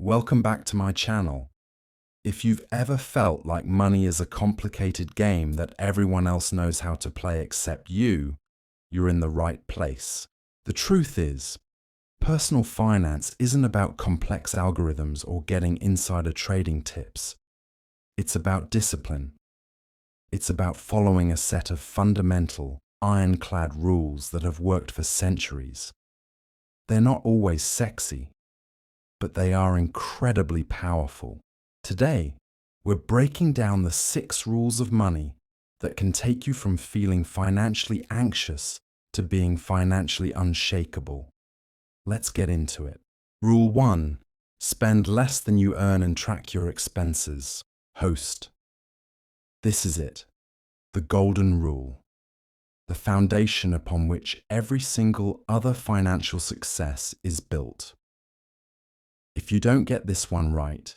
Welcome back to my channel. If you've ever felt like money is a complicated game that everyone else knows how to play except you, you're in the right place. The truth is, personal finance isn't about complex algorithms or getting insider trading tips. It's about discipline. It's about following a set of fundamental, iron-clad rules that have worked for centuries. They're not always sexy, but they are incredibly powerful. Today, we're breaking down the 6 rules of money that can take you from feeling financially anxious to being financially unshakable. Let's get into it. Rule 1. Spend less than you earn and track your expenses. Host. This is it. The golden rule. The foundation upon which every single other financial success is built. If you don't get this one right,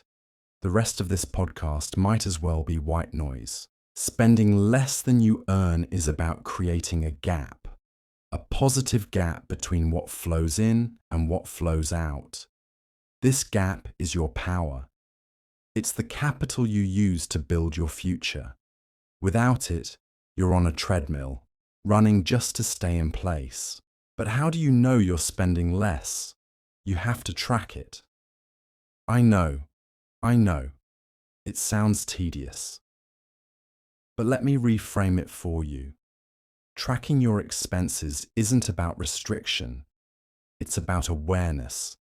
the rest of this podcast might as well be white noise. Spending less than you earn is about creating a gap, a positive gap between what flows in and what flows out. This gap is your power. It's the capital you use to build your future. Without it, you're on a treadmill, running just to stay in place. But how do you know you're spending less? You have to track it. I know. It sounds tedious. But let me reframe it for you. Tracking your expenses isn't about restriction. It's about awareness.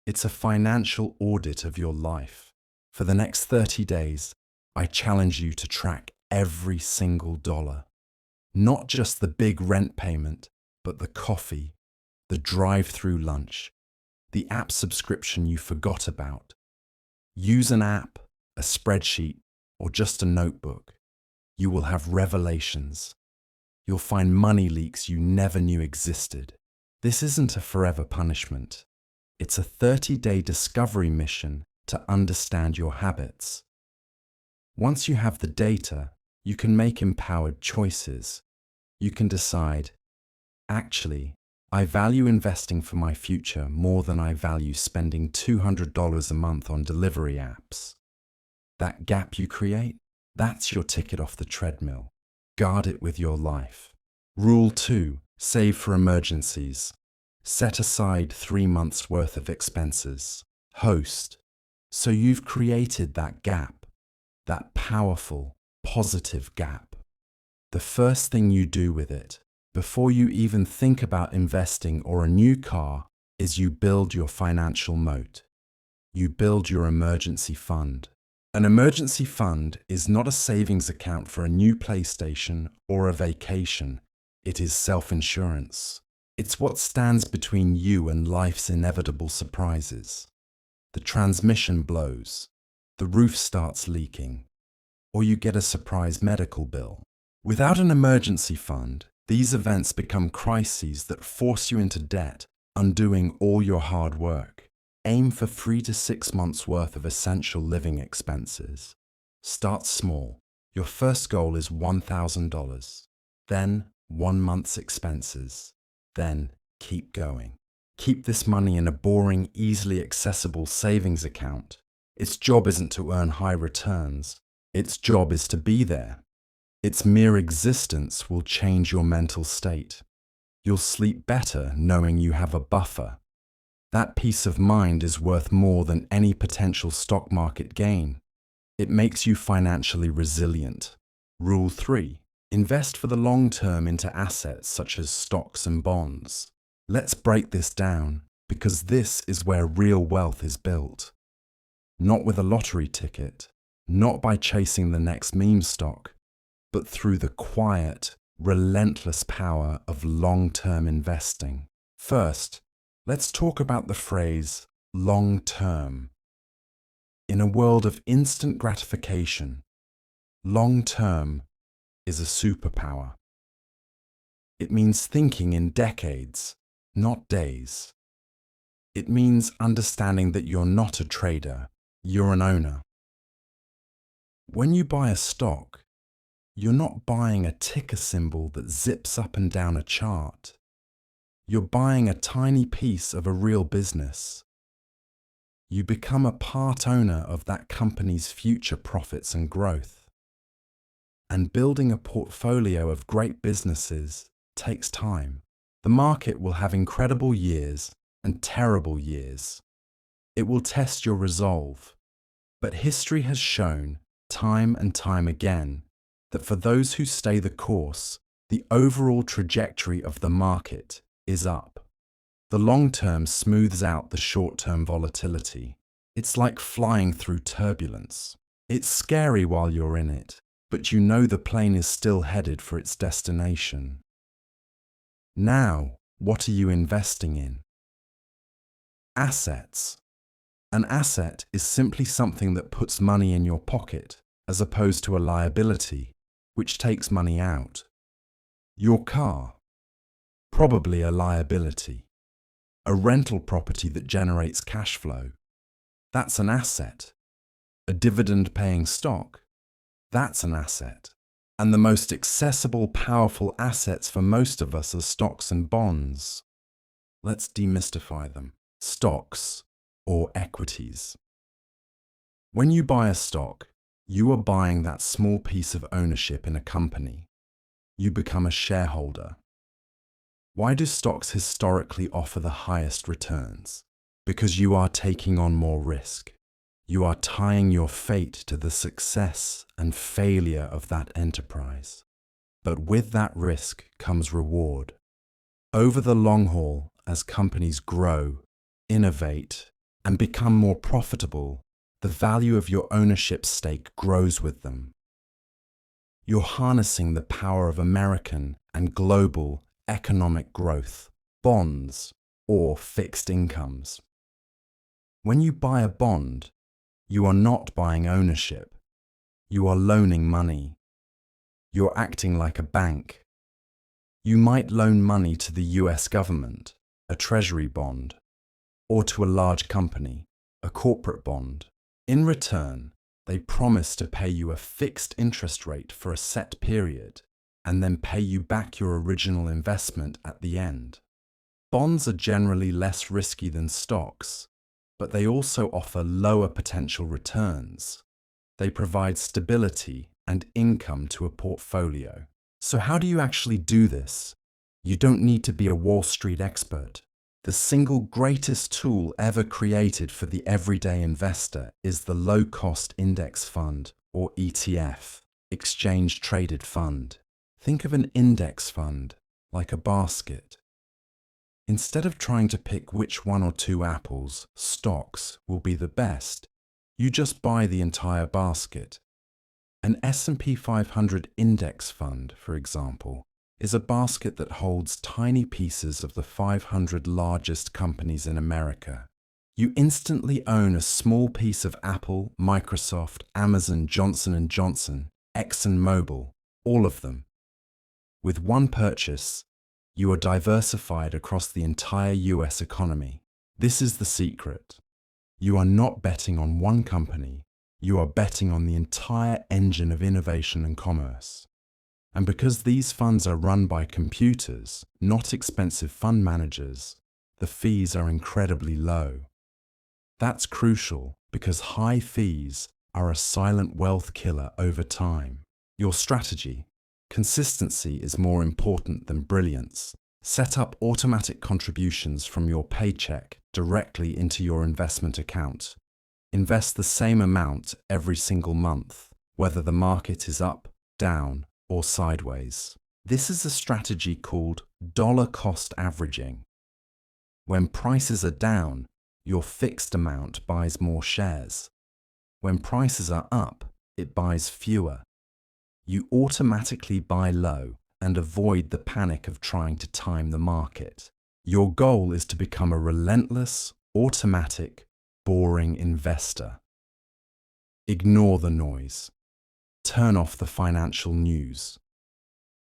It's a financial audit of your life. For the next 30 days, I challenge you to track every single dollar. Not just the big rent payment, but the coffee, the drive-through lunch, the app subscription you forgot about. Use an app, a spreadsheet, or just a notebook. You will have revelations. You'll find money leaks you never knew existed. This isn't a forever punishment. It's a 30-day discovery mission to understand your habits. Once you have the data, you can make empowered choices. You can decide, actually, I value investing for my future more than I value spending $200 a month on delivery apps. That gap you create, that's your ticket off the treadmill. Guard it with your life. Rule 2. Save for emergencies. Set aside 3 months' worth of expenses. Host. So you've created that gap, that powerful, positive gap. The first thing you do with it, before you even think about investing or a new car, is you build your financial moat. You build your emergency fund. An emergency fund is not a savings account for a new PlayStation or a vacation. It is self-insurance. It's what stands between you and life's inevitable surprises. The transmission blows, the roof starts leaking, or you get a surprise medical bill. Without an emergency fund, these events become crises that force you into debt, undoing all your hard work. Aim for 3 to 6 months' worth of essential living expenses. Start small. Your first goal is $1,000. Then 1 month's expenses. Then keep going. Keep this money in a boring, easily accessible savings account. Its job isn't to earn high returns. Its job is to be there. Its mere existence will change your mental state. You'll sleep better knowing you have a buffer. That peace of mind is worth more than any potential stock market gain. It makes you financially resilient. Rule 3. Invest for the long term into assets such as stocks and bonds. Let's break this down, because this is where real wealth is built. Not with a lottery ticket, not by chasing the next meme stock, but through the quiet, relentless power of long-term investing. First, let's talk about the phrase long-term. In a world of instant gratification, long-term is a superpower. It means thinking in decades, not days. It means understanding that you're not a trader, you're an owner. When you buy a stock, you're not buying a ticker symbol that zips up and down a chart. You're buying a tiny piece of a real business. You become a part owner of that company's future profits and growth. And building a portfolio of great businesses takes time. The market will have incredible years and terrible years. It will test your resolve. But history has shown, time and time again, that for those who stay the course, the overall trajectory of the market is up. The long term smooths out the short-term volatility. It's like flying through turbulence. It's scary while you're in it, but you know the plane is still headed for its destination. Now, what are you investing in? Assets. An asset is simply something that puts money in your pocket, as opposed to a liability, which takes money out. Your car. Probably a liability. A rental property that generates cash flow. That's an asset. A dividend-paying stock. That's an asset. And the most accessible, powerful assets for most of us are stocks and bonds. Let's demystify them. Stocks, or equities. When you buy a stock, you are buying that small piece of ownership in a company. You become a shareholder. Why do stocks historically offer the highest returns? Because you are taking on more risk. You are tying your fate to the success and failure of that enterprise. But with that risk comes reward. Over the long haul, as companies grow, innovate, and become more profitable, the value of your ownership stake grows with them. You're harnessing the power of American and global economic growth, bonds, or fixed incomes. When you buy a bond, you are not buying ownership. You are loaning money. You're acting like a bank. You might loan money to the US government, a treasury bond, or to a large company, a corporate bond. In return, they promise to pay you a fixed interest rate for a set period, and then pay you back your original investment at the end. Bonds are generally less risky than stocks, but they also offer lower potential returns. They provide stability and income to a portfolio. So how do you actually do this? You don't need to be a Wall Street expert. The single greatest tool ever created for the everyday investor is the low-cost index fund, or ETF, exchange-traded fund. Think of an index fund like a basket. Instead of trying to pick which one or two apples, stocks, will be the best, you just buy the entire basket. An S&P 500 index fund, for example, is a basket that holds tiny pieces of the 500 largest companies in America. You instantly own a small piece of Apple, Microsoft, Amazon, Johnson & Johnson, ExxonMobil, all of them. With one purchase, you are diversified across the entire US economy. This is the secret. You are not betting on one company, you are betting on the entire engine of innovation and commerce. And because these funds are run by computers, not expensive fund managers, the fees are incredibly low. That's crucial because high fees are a silent wealth killer over time. Your strategy. Consistency is more important than brilliance. Set up automatic contributions from your paycheck directly into your investment account. Invest the same amount every single month, whether the market is up, down, or sideways. This is a strategy called dollar cost averaging. When prices are down, your fixed amount buys more shares. When prices are up, it buys fewer. You automatically buy low and avoid the panic of trying to time the market. Your goal is to become a relentless, automatic, boring investor. Ignore the noise. Turn off the financial news.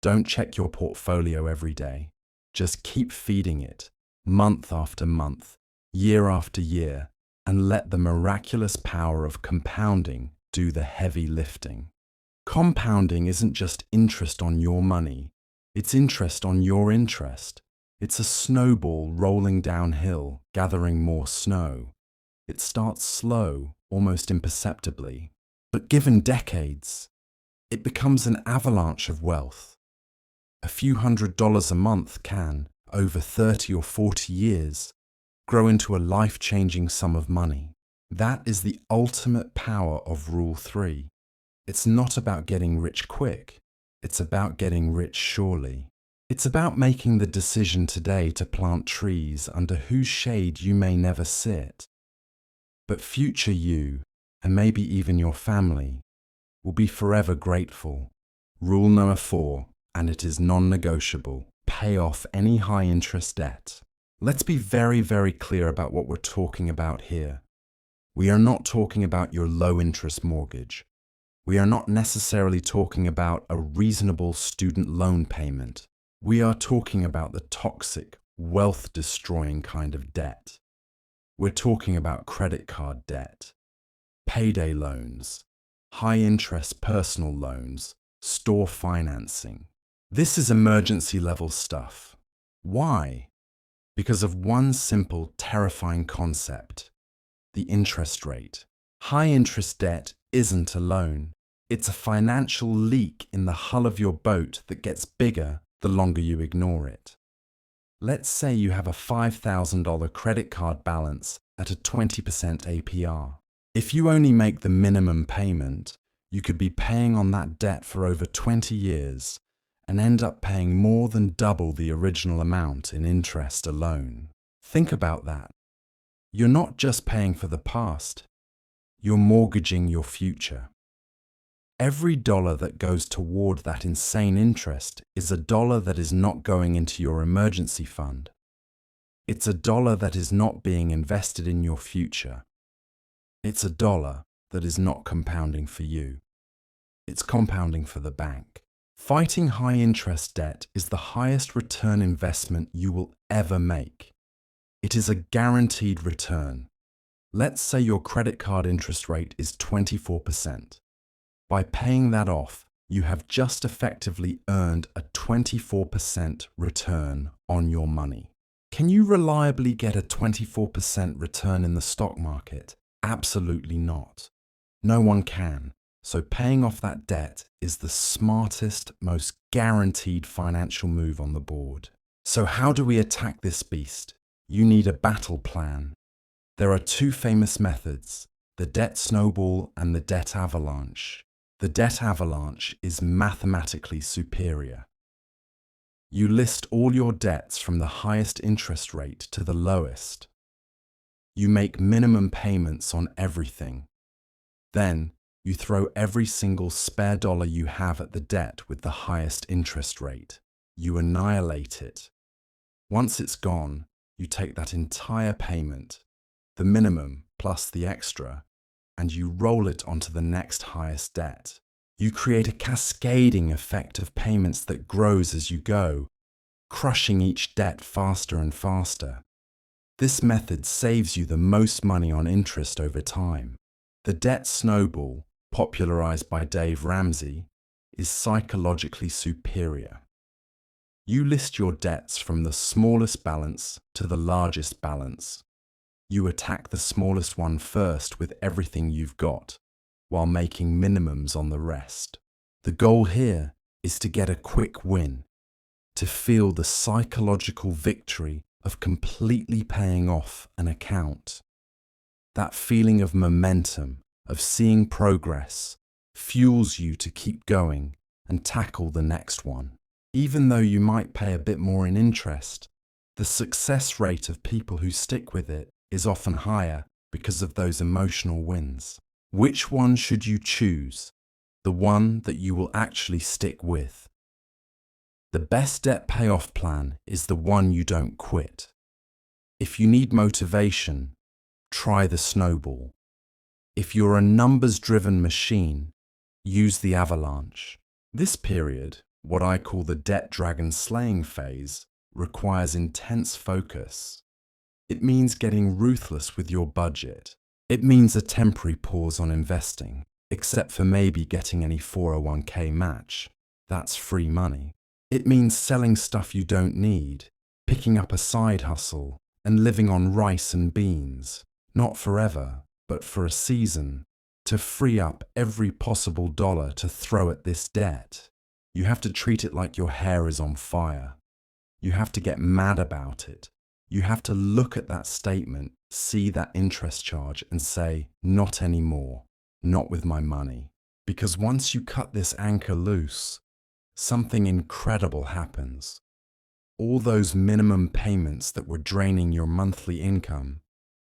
Don't check your portfolio every day. Just keep feeding it, month after month, year after year, and let the miraculous power of compounding do the heavy lifting. Compounding isn't just interest on your money, it's interest on your interest. It's a snowball rolling downhill, gathering more snow. It starts slow, almost imperceptibly, but given decades, it becomes an avalanche of wealth. A few $100s a month can, over 30 or 40 years, grow into a life-changing sum of money. That is the ultimate power of Rule 3. It's not about getting rich quick. It's about getting rich surely. It's about making the decision today to plant trees under whose shade you may never sit. But future you, and maybe even your family, will be forever grateful. Rule number 4, and it is non-negotiable. Pay off any high-interest debt. Let's be very, very clear about what we're talking about here. We are not talking about your low-interest mortgage. We are not necessarily talking about a reasonable student loan payment. We are talking about the toxic, wealth-destroying kind of debt. We're talking about credit card debt, payday loans, high-interest personal loans, store financing. This is emergency-level stuff. Why? Because of one simple, terrifying concept: the interest rate. High-interest debt isn't a loan. It's a financial leak in the hull of your boat that gets bigger the longer you ignore it. Let's say you have a $5,000 credit card balance at a 20% APR. If you only make the minimum payment, you could be paying on that debt for over 20 years and end up paying more than double the original amount in interest alone. Think about that. You're not just paying for the past, you're mortgaging your future. Every dollar that goes toward that insane interest is a dollar that is not going into your emergency fund. It's a dollar that is not being invested in your future. It's a dollar that is not compounding for you. It's compounding for the bank. Fighting high-interest debt is the highest return investment you will ever make. It is a guaranteed return. Let's say your credit card interest rate is 24%. By paying that off, you have just effectively earned a 24% return on your money. Can you reliably get a 24% return in the stock market? Absolutely not. No one can. So paying off that debt is the smartest, most guaranteed financial move on the board. So how do we attack this beast? You need a battle plan. There are two famous methods: the debt snowball and the debt avalanche. The debt avalanche is mathematically superior. You list all your debts from the highest interest rate to the lowest. You make minimum payments on everything. Then you throw every single spare dollar you have at the debt with the highest interest rate. You annihilate it. Once it's gone, you take that entire payment, the minimum plus the extra, and you roll it onto the next highest debt. You create a cascading effect of payments that grows as you go, crushing each debt faster and faster. This method saves you the most money on interest over time. The debt snowball, popularized by Dave Ramsey, is psychologically superior. You list your debts from the smallest balance to the largest balance. You attack the smallest one first with everything you've got, while making minimums on the rest. The goal here is to get a quick win, to feel the psychological victory of completely paying off an account. That feeling of momentum, of seeing progress, fuels you to keep going and tackle the next one. Even though you might pay a bit more in interest, the success rate of people who stick with it is often higher because of those emotional wins. Which one should you choose? The one that you will actually stick with. The best debt payoff plan is the one you don't quit. If you need motivation, try the snowball. If you're a numbers-driven machine, use the avalanche. This period, what I call the debt dragon slaying phase, requires intense focus. It means getting ruthless with your budget. It means a temporary pause on investing, except for maybe getting any 401k match. That's free money. It means selling stuff you don't need, picking up a side hustle, and living on rice and beans. Not forever, but for a season, to free up every possible dollar to throw at this debt. You have to treat it like your hair is on fire. You have to get mad about it. You have to look at that statement, see that interest charge and say, not anymore, not with my money. Because once you cut this anchor loose, something incredible happens. All those minimum payments that were draining your monthly income,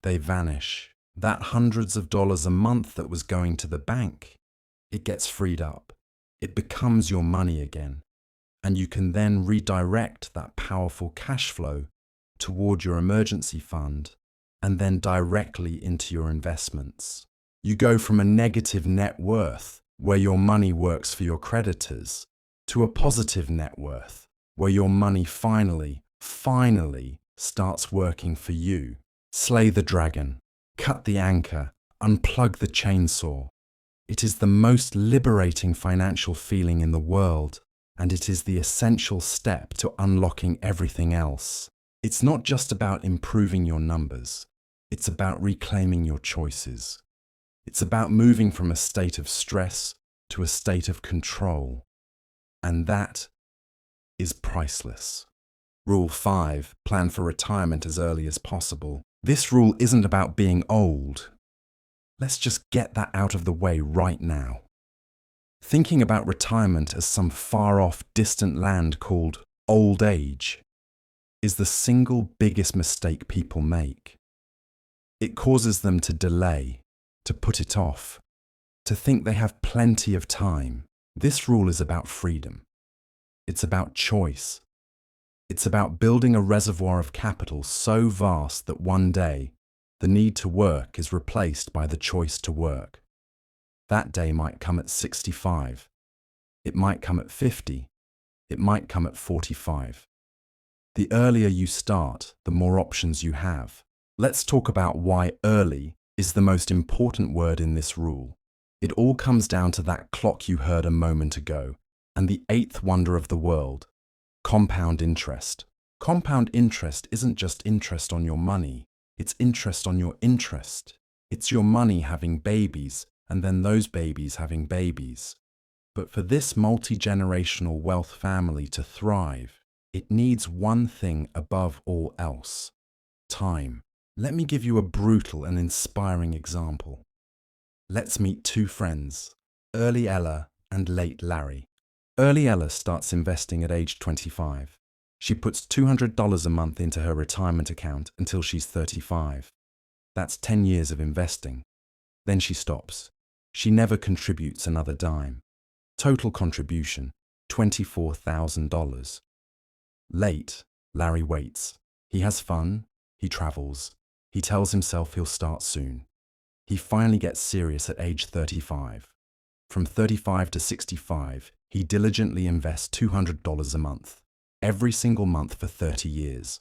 they vanish. That hundreds of dollars a month that was going to the bank, it gets freed up. It becomes your money again. And you can then redirect that powerful cash flow toward your emergency fund and then directly into your investments. You go from a negative net worth, where your money works for your creditors, to a positive net worth, where your money finally starts working for you. Slay the dragon, cut the anchor, unplug the chainsaw. It is the most liberating financial feeling in the world, and it is the essential step to unlocking everything else. It's not just about improving your numbers. It's about reclaiming your choices. It's about moving from a state of stress to a state of control. And that is priceless. Rule 5, plan for retirement as early as possible. This rule isn't about being old. Let's just get that out of the way right now. Thinking about retirement as some far-off, distant land called old age is the single biggest mistake people make. It causes them to delay, to put it off, to think they have plenty of time. This rule is about freedom. It's about choice. It's about building a reservoir of capital so vast that one day the need to work is replaced by the choice to work. That day might come at 65. It might come at 50. It might come at 45. The earlier you start, the more options you have. Let's talk about why early is the most important word in this rule. It all comes down to that clock you heard a moment ago, and the eighth wonder of the world, compound interest. Compound interest isn't just interest on your money, it's interest on your interest. It's your money having babies, and then those babies having babies. But for this multi-generational wealth family to thrive, it needs one thing above all else: time. Let me give you a brutal and inspiring example. Let's meet two friends, early Ella and late Larry. Early Ella starts investing at age 25. She puts $200 a month into her retirement account until she's 35. That's 10 years of investing. Then she stops. She never contributes another dime. Total contribution, $24,000. Late, Larry waits. He has fun, he travels, he tells himself he'll start soon. He finally gets serious at age 35. From 35 to 65, he diligently invests $200 a month, every single month for 30 years.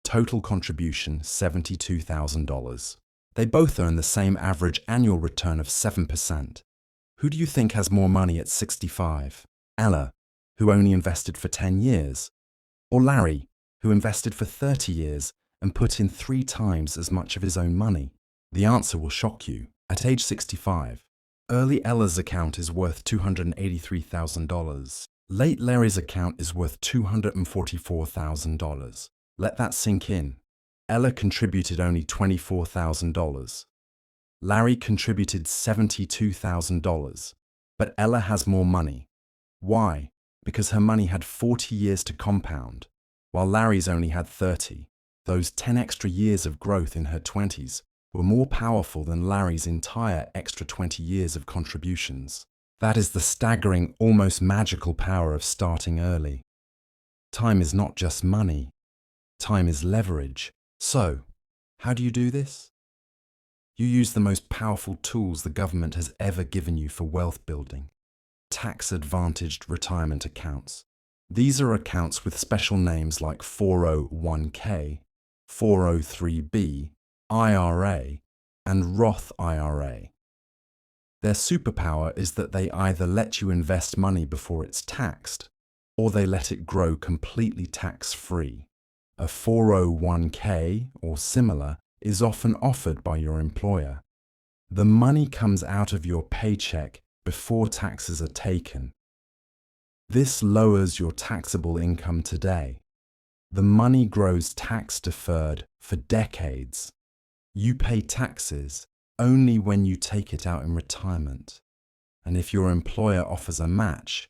Total contribution, $72,000. They both earn the same average annual return of 7%. Who do you think has more money at 65? Ella, who only invested for 10 years? Or Larry, who invested for 30 years and put in 3 times as much of his own money? The answer will shock you. At age 65, early Ella's account is worth $283,000. Late Larry's account is worth $244,000. Let that sink in. Ella contributed only $24,000. Larry contributed $72,000. But Ella has more money. Why? Because her money had 40 years to compound, while Larry's only had 30. Those 10 extra years of growth in her 20s were more powerful than Larry's entire extra 20 years of contributions. That is the staggering, almost magical power of starting early. Time is not just money. Time is leverage. So, how do you do this? You use the most powerful tools the government has ever given you for wealth building: tax-advantaged retirement accounts. These are accounts with special names like 401k, 403b, IRA, and Roth IRA. Their superpower is that they either let you invest money before it's taxed, or they let it grow completely tax-free. A 401k or similar is often offered by your employer. The money comes out of your paycheck before taxes are taken. This lowers your taxable income today. The money grows tax-deferred for decades. You pay taxes only when you take it out in retirement. And if your employer offers a match,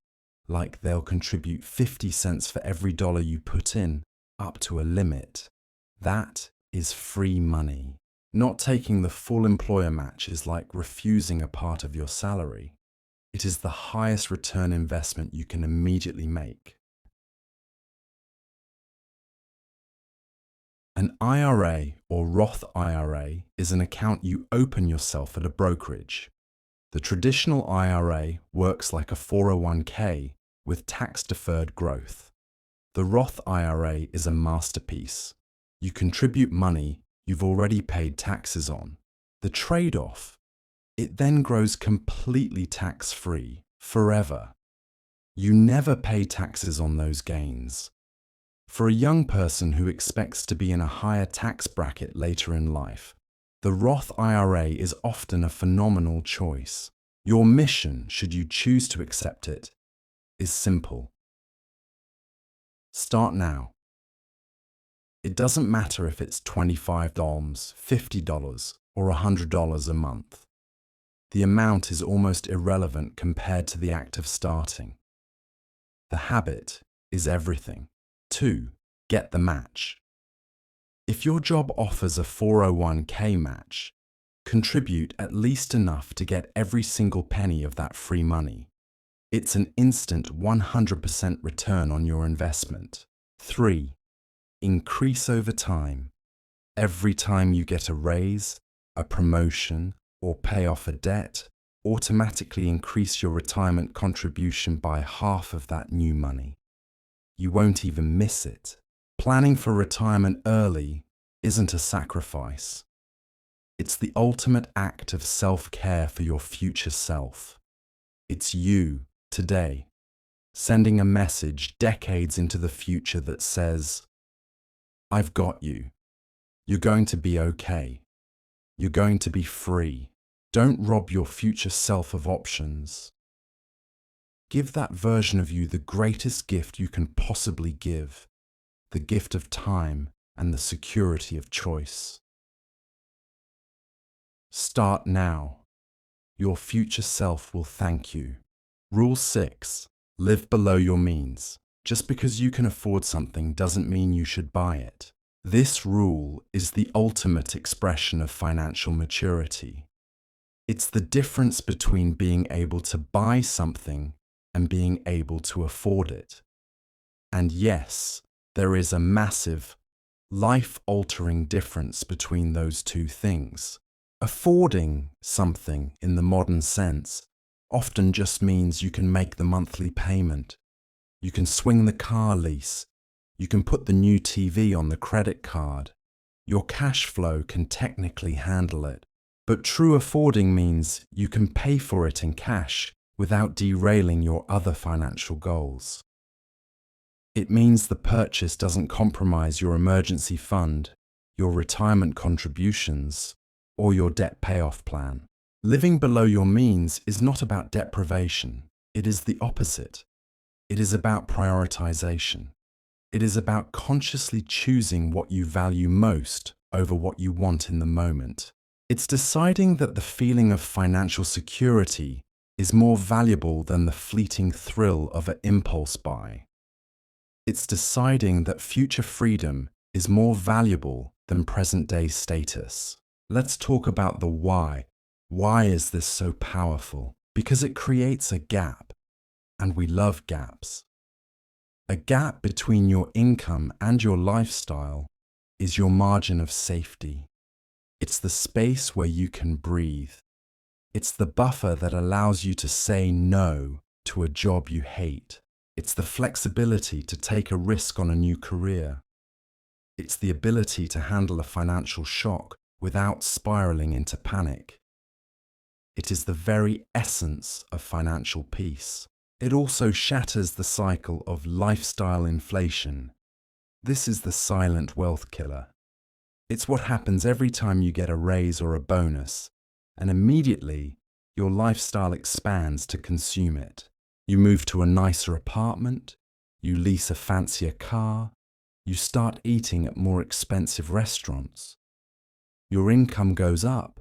like they'll contribute 50 cents for every dollar you put in, up to a limit, that is free money. Not taking the full employer match is like refusing a part of your salary. It is the highest return investment you can immediately make. An IRA or Roth IRA is an account you open yourself at a brokerage. The traditional IRA works like a 401k with tax-deferred growth. The Roth IRA is a masterpiece. You contribute money you've already paid taxes on. The trade-off: it then grows completely tax-free forever. You never pay taxes on those gains. For a young person who expects to be in a higher tax bracket later in life, the Roth IRA is often a phenomenal choice. Your mission, should you choose to accept it, is simple. Start now. It doesn't matter if it's $25, $50, or $100 a month. The amount is almost irrelevant compared to the act of starting. The habit is everything. 2. Get the match. If your job offers a 401k match, contribute at least enough to get every single penny of that free money. It's an instant 100% return on your investment. 3. Increase over time. Every time you get a raise, a promotion, or pay off a debt, automatically increase your retirement contribution by half of that new money. You won't even miss it. Planning for retirement early isn't a sacrifice. It's the ultimate act of self-care for your future self. It's you, today, sending a message decades into the future that says, "I've got you. You're going to be okay. You're going to be free." Don't rob your future self of options. Give that version of you the greatest gift you can possibly give, the gift of time and the security of choice. Start now. Your future self will thank you. Rule 6. Live below your means. Just because you can afford something doesn't mean you should buy it. This rule is the ultimate expression of financial maturity. It's the difference between being able to buy something and being able to afford it. And yes, there is a massive, life-altering difference between those two things. Affording something in the modern sense often just means you can make the monthly payment, you can swing the car lease, you can put the new TV on the credit card. Your cash flow can technically handle it. But true affording means you can pay for it in cash without derailing your other financial goals. It means the purchase doesn't compromise your emergency fund, your retirement contributions, or your debt payoff plan. Living below your means is not about deprivation. It is the opposite. It is about prioritization. It is about consciously choosing what you value most over what you want in the moment. It's deciding that the feeling of financial security is more valuable than the fleeting thrill of an impulse buy. It's deciding that future freedom is more valuable than present-day status. Let's talk about the why. Why is this so powerful? Because it creates a gap, and we love gaps. A gap between your income and your lifestyle is your margin of safety. It's the space where you can breathe. It's the buffer that allows you to say no to a job you hate. It's the flexibility to take a risk on a new career. It's the ability to handle a financial shock without spiraling into panic. It is the very essence of financial peace. It also shatters the cycle of lifestyle inflation. This is the silent wealth killer. It's what happens every time you get a raise or a bonus, and immediately your lifestyle expands to consume it. You move to a nicer apartment, you lease a fancier car, you start eating at more expensive restaurants. Your income goes up,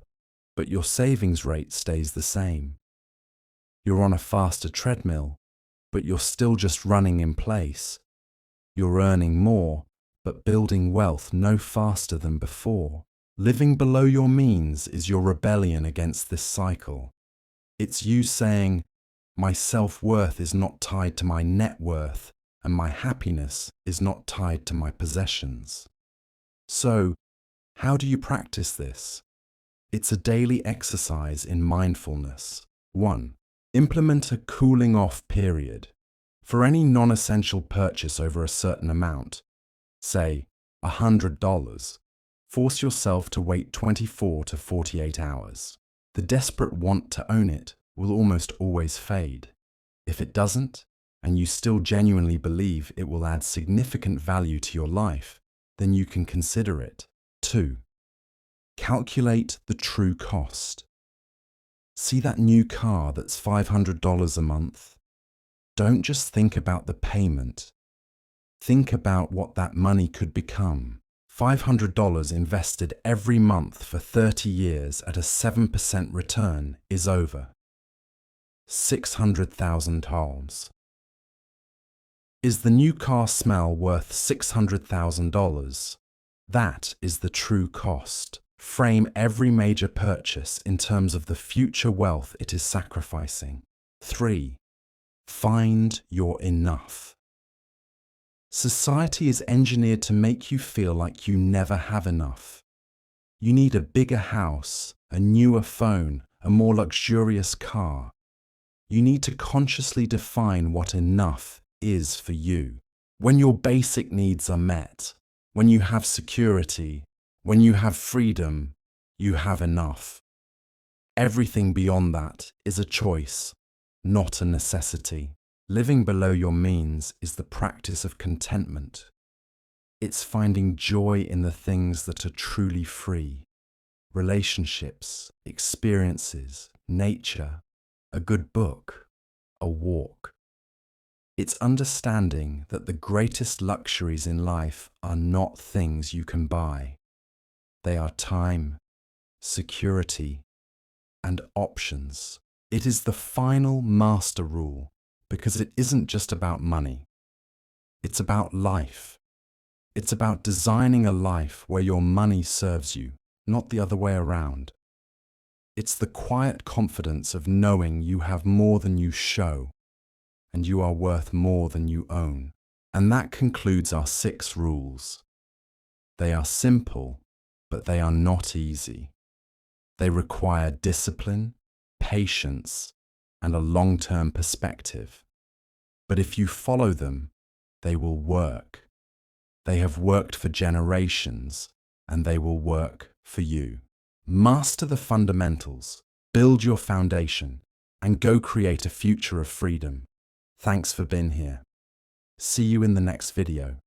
but your savings rate stays the same. You're on a faster treadmill, but you're still just running in place. You're earning more, but building wealth no faster than before. Living below your means is your rebellion against this cycle. It's you saying, my self-worth is not tied to my net worth, and my happiness is not tied to my possessions. So, how do you practice this? It's a daily exercise in mindfulness. 1. Implement a cooling off period. For any non-essential purchase over a certain amount, say $100, force yourself to wait 24 to 48 hours. The desperate want to own it will almost always fade. If it doesn't, and you still genuinely believe it will add significant value to your life, then you can consider it. 2. Calculate the true cost. See that new car that's $500 a month? Don't just think about the payment. Think about what that money could become. $500 invested every month for 30 years at a 7% return is over $600,000. Is the new car smell worth $600,000? That is the true cost. Frame every major purchase in terms of the future wealth it is sacrificing. 3. Find your enough. Society is engineered to make you feel like you never have enough. You need a bigger house, a newer phone, a more luxurious car. You need to consciously define what enough is for you. When your basic needs are met, when you have security, when you have freedom, you have enough. Everything beyond that is a choice, not a necessity. Living below your means is the practice of contentment. It's finding joy in the things that are truly free. Relationships, experiences, nature, a good book, a walk. It's understanding that the greatest luxuries in life are not things you can buy. They are time, security, and options. It is the final master rule because it isn't just about money. It's about life. It's about designing a life where your money serves you, not the other way around. It's the quiet confidence of knowing you have more than you show, and you are worth more than you own. And that concludes our 6 rules. They are simple, but they are not easy. They require discipline, patience, and a long-term perspective. But if you follow them, they will work. They have worked for generations, and they will work for you. Master the fundamentals, build your foundation, and go create a future of freedom. Thanks for being here. See you in the next video.